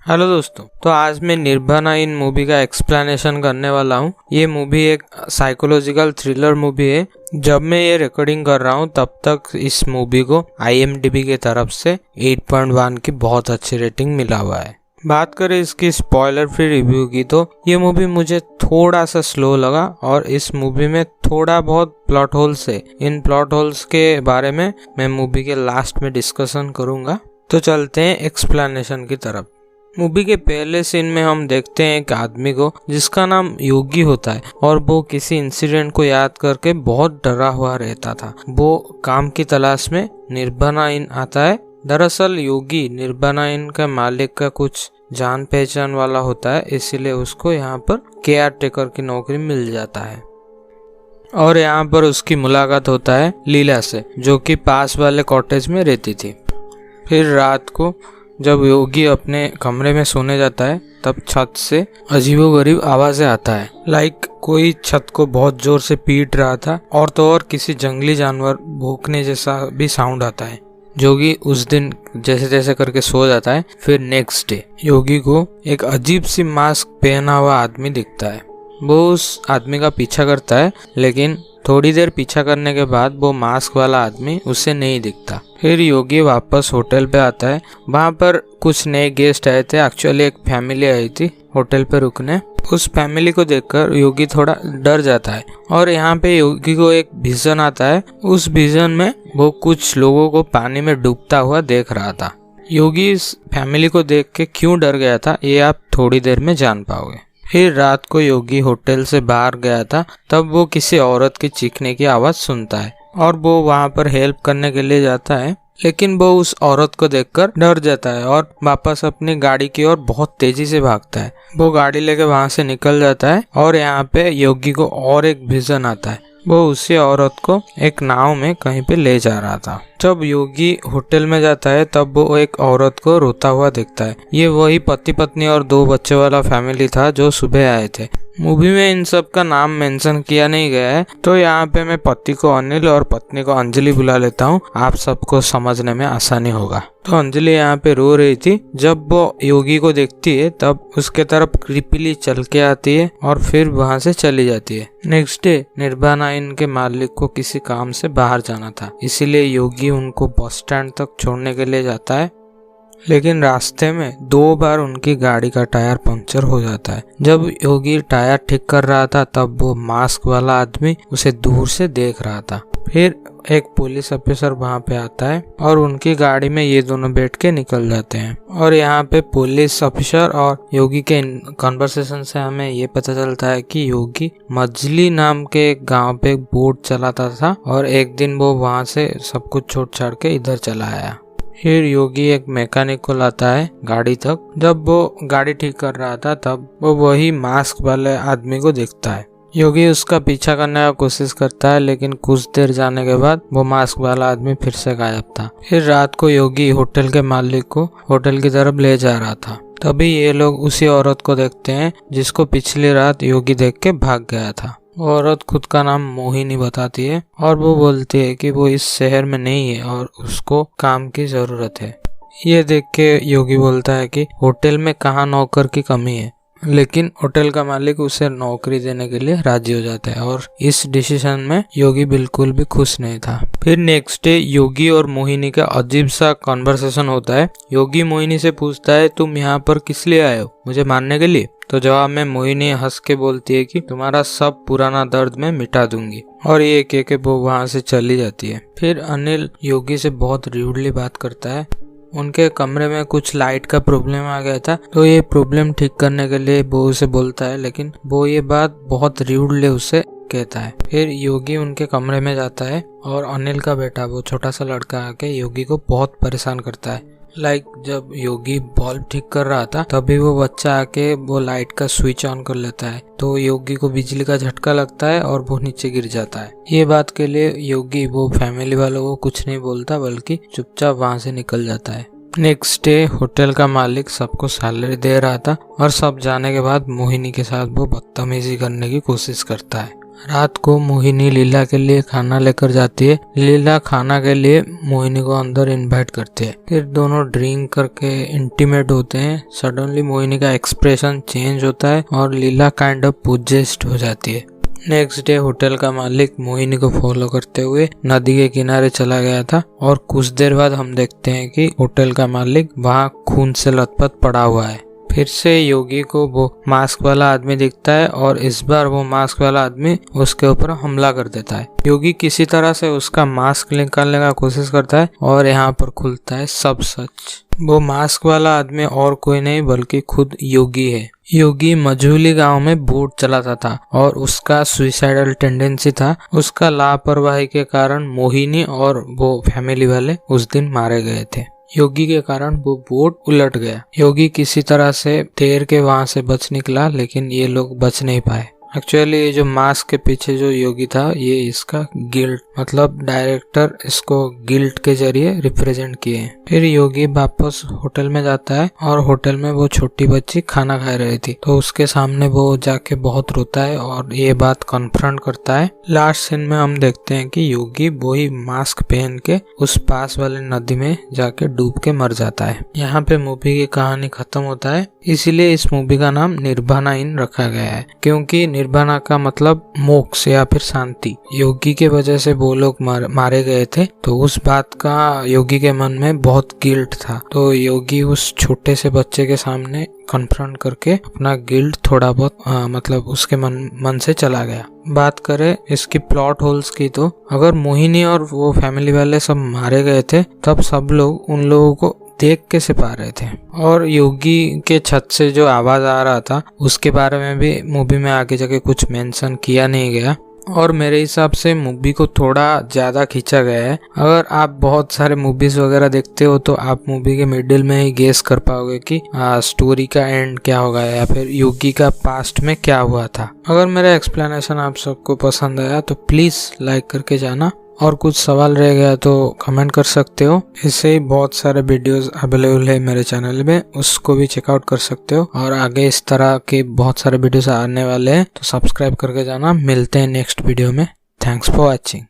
Hello दोस्तों, तो आज मैं निर्भना इन मूवी का एक्सप्लेनेशन करने वाला हूँ। ये मूवी एक साइकोलॉजिकल थ्रिलर मूवी है। जब मैं ये रिकॉर्डिंग कर रहा हूँ तब तक इस मूवी को IMDb की तरफ से 8.1 की बहुत अच्छी रेटिंग मिला हुआ है। बात करें इसकी स्पॉइलर फ्री रिव्यू की, तो ये मूवी मुझे थोड़ा सा स्लो लगा और इस मूवी में थोड़ा बहुत प्लॉट होल्स है। इन प्लॉट होल्स के बारे में मैं मूवी के लास्ट में डिस्कशन करूंगा। तो चलते हैं एक्सप्लेनेशन की तरफ। मूवी के पहले सीन में हम देखते हैं एक आदमी को जिसका नाम योगी होता है और वो किसी इंसिडेंट को याद करके बहुत डरा हुआ रहता था। वो काम की तलाश में निर्भना इन आता है। दरअसल योगी निर्भना इन का मालिक का कुछ जान पहचान वाला होता है, इसीलिए उसको यहाँ पर केयर टेकर की नौकरी मिल जाता है और यहाँ पर उसकी मुलाकात होता है लीला से, जो कि पास वाले कॉटेज में रहती थी। फिर रात को जब योगी अपने कमरे में सोने जाता है तब छत से अजीबोगरीब आवाजें आता है। लाइक कोई छत को बहुत जोर से पीट रहा था और तो और किसी जंगली जानवर भौंकने जैसा भी साउंड आता है। योगी उस दिन जैसे तैसे करके सो जाता है। फिर नेक्स्ट डे योगी को एक अजीब सी मास्क पहना हुआ आदमी दिखता है। वो उस आदमी का पीछा करता है, लेकिन थोड़ी देर पीछा करने के बाद वो मास्क वाला आदमी उसे नहीं दिखता। फिर योगी वापस होटल पे आता है। वहाँ पर कुछ नए गेस्ट आए थे। एक्चुअली एक फैमिली आई थी होटल पे रुकने। उस फैमिली को देखकर योगी थोड़ा डर जाता है और यहाँ पे योगी को एक विजन आता है। उस विजन में वो कुछ लोगों को पानी में डूबता हुआ देख रहा था। योगी इस फैमिली को देख के क्यों डर गया था ये आप थोड़ी देर में जान पाओगे। फिर रात को योगी होटल से बाहर गया था, तब वो किसी औरत की चीखने की आवाज सुनता है और वो वहाँ पर हेल्प करने के लिए जाता है, लेकिन वो उस औरत को देखकर डर जाता है और वापस अपनी गाड़ी की ओर बहुत तेजी से भागता है। वो गाड़ी लेके वहाँ से निकल जाता है और यहाँ पे योगी को और एक विजन आता है। वो उसी औरत को एक नाव में कहीं पे ले जा रहा था। जब योगी होटल में जाता है तब वो एक औरत को रोता हुआ देखता है। ये वही पति पत्नी और 2 बच्चे वाला फैमिली था जो सुबह आए थे। मूवी में इन सब का नाम मेंशन किया नहीं गया है, तो यहाँ पे मैं पति को अनिल और पत्नी को अंजलि बुला लेता हूँ, आप सबको समझने में आसानी होगा। तो अंजलि यहाँ पे रो रही थी। जब वो योगी को देखती है तब उसके तरफ क्रीपीली चल के आती है और फिर वहाँ से चली जाती है। नेक्स्ट डे निर्भना इनके मालिक को किसी काम से बाहर जाना था, इसीलिए योगी उनको बस स्टैंड तक छोड़ने के लिए जाता है, लेकिन रास्ते में 2 बार उनकी गाड़ी का टायर पंक्चर हो जाता है। जब योगी टायर ठीक कर रहा था तब वो मास्क वाला आदमी उसे दूर से देख रहा था। फिर एक पुलिस ऑफिसर वहाँ पे आता है और उनकी गाड़ी में ये दोनों बैठ के निकल जाते हैं। और यहाँ पे पुलिस ऑफिसर और योगी के कन्वर्सेशन से हमें ये पता चलता है कि योगी मजली नाम के एक गाँव पे बोट चलाता था और एक दिन वो वहाँ से सब कुछ छोड़ छाड़ के इधर चला आया। फिर योगी एक मैकेनिक को लाता है गाड़ी तक। जब वो गाड़ी ठीक कर रहा था तब वो वही मास्क वाले आदमी को देखता है। योगी उसका पीछा करने का कोशिश करता है, लेकिन कुछ देर जाने के बाद वो मास्क वाला आदमी फिर से गायब था। फिर रात को योगी होटल के मालिक को होटल की तरफ ले जा रहा था। तभी ये लोग उसी औरत को देखते हैं जिसको पिछली रात योगी देख के भाग गया था। वो औरत खुद का नाम मोहिनी बताती है और वो बोलती है कि वो इस शहर में नहीं है और उसको काम की जरूरत है। ये देख के योगी बोलता है कि होटल में कहाँ नौकर की कमी है, लेकिन होटल का मालिक उसे नौकरी देने के लिए राजी हो जाता है और इस डिसीजन में योगी बिल्कुल भी खुश नहीं था। फिर नेक्स्ट डे योगी और मोहिनी का अजीब सा कॉन्वर्सेशन होता है। योगी मोहिनी से पूछता है, तुम यहाँ पर किस लिए आए हो, मुझे मारने के लिए? तो जवाब में मोहिनी हंस के बोलती है कि तुम्हारा सब पुराना दर्द मैं मिटा दूंगी, और ये कह के वो वहाँ से चली जाती है। फिर अनिल योगी से बहुत रूडली बात करता है। उनके कमरे में कुछ लाइट का प्रॉब्लम आ गया था, तो ये प्रॉब्लम ठीक करने के लिए वो उसे बोलता है, लेकिन वो ये बात बहुत रूडली उसे कहता है। फिर योगी उनके कमरे में जाता है और अनिल का बेटा वो छोटा सा लड़का आके योगी को बहुत परेशान करता है। जब योगी बल्ब ठीक कर रहा था तभी वो बच्चा आके वो लाइट का स्विच ऑन कर लेता है, तो योगी को बिजली का झटका लगता है और वो नीचे गिर जाता है। ये बात के लिए योगी वो फैमिली वालों को कुछ नहीं बोलता, बल्कि चुपचाप वहाँ से निकल जाता है। नेक्स्ट डे होटल का मालिक सबको सैलरी दे रहा था और सब जाने के बाद मोहिनी के साथ वो बदतमीजी करने की कोशिश करता है। रात को मोहिनी लीला के लिए खाना लेकर जाती है। लीला खाना के लिए मोहिनी को अंदर इनवाइट करती है। फिर दोनों ड्रिंक करके इंटीमेट होते हैं। सडनली मोहिनी का एक्सप्रेशन चेंज होता है और लीला काइंड ऑफ पोजेस्ड हो जाती है। नेक्स्ट डे होटल का मालिक मोहिनी को फॉलो करते हुए नदी के किनारे चला गया था और कुछ देर बाद हम देखते हैं कि होटल का मालिक वहाँ खून से लथपथ पड़ा हुआ है। फिर से योगी को वो मास्क वाला आदमी दिखता है और इस बार वो मास्क वाला आदमी उसके ऊपर हमला कर देता है। योगी किसी तरह से उसका मास्क निकालने का कोशिश करता है और यहाँ पर खुलता है सब सच। वो मास्क वाला आदमी और कोई नहीं बल्कि खुद योगी है। योगी मजहूली गांव में बोट चलाता था और उसका सुइसाइडल टेंडेंसी था। उसका लापरवाही के कारण मोहिनी और वो फैमिली वाले उस दिन मारे गए थे। योगी के कारण वो बोट उलट गया। योगी किसी तरह से तैर के वहां से बच निकला, लेकिन ये लोग बच नहीं पाए। एक्चुअली ये जो मास्क के पीछे जो योगी था ये इसका गिल्ट, मतलब डायरेक्टर इसको गिल्ट के जरिए रिप्रेजेंट किए हैं। फिर योगी वापस होटल में जाता है और होटल में वो छोटी बच्ची खाना खा रही थी तो उसके सामने वो जाके बहुत रोता है और ये बात कन्फ्रंट करता है। लास्ट सीन में हम देखते हैं कि योगी वही मास्क पहन के उस पास वाले नदी में जाके डूब के मर जाता है। यहाँ पे मूवी की कहानी खत्म होता है। इसीलिए इस मूवी का नाम निर्वाणा इन रखा गया है, क्योंकि निर्वाणा का मतलब मोक्ष या फिर शांति। योगी के वजह से वो लोग मारे गए थे तो उस बात का योगी के मन में बहुत गिल्ट था। तो योगी उस छोटे से बच्चे के सामने कन्फ्रंट करके अपना गिल्ट थोड़ा बहुत मतलब उसके मन से चला गया। बात करें इसकी प्लॉट होल्स की तो अगर मोहिनी और वो फैमिली वाले सब मारे गए थे तब सब लोग उन लोगों को देख के से पा रहे थे। और योगी के छत से जो आवाज आ रहा था उसके बारे में भी मूवी में आगे जाके कुछ मेंशन किया नहीं गया और मेरे हिसाब से मूवी को थोड़ा ज्यादा खींचा गया है। अगर आप बहुत सारे मूवीज वगैरह देखते हो तो आप मूवी के मिडिल में ही गेस कर पाओगे कि स्टोरी का एंड क्या होगा या फिर योगी का पास्ट में क्या हुआ था। अगर मेरा एक्सप्लेनेशन आप सबको पसंद आया तो प्लीज लाइक करके जाना और कुछ सवाल रह गया तो कमेंट कर सकते हो। इससे ही बहुत सारे वीडियोस अवेलेबल है मेरे चैनल में, उसको भी चेकआउट कर सकते हो। और आगे इस तरह के बहुत सारे वीडियोस आने वाले हैं तो सब्सक्राइब करके जाना। मिलते हैं नेक्स्ट वीडियो में। Thanks for watching.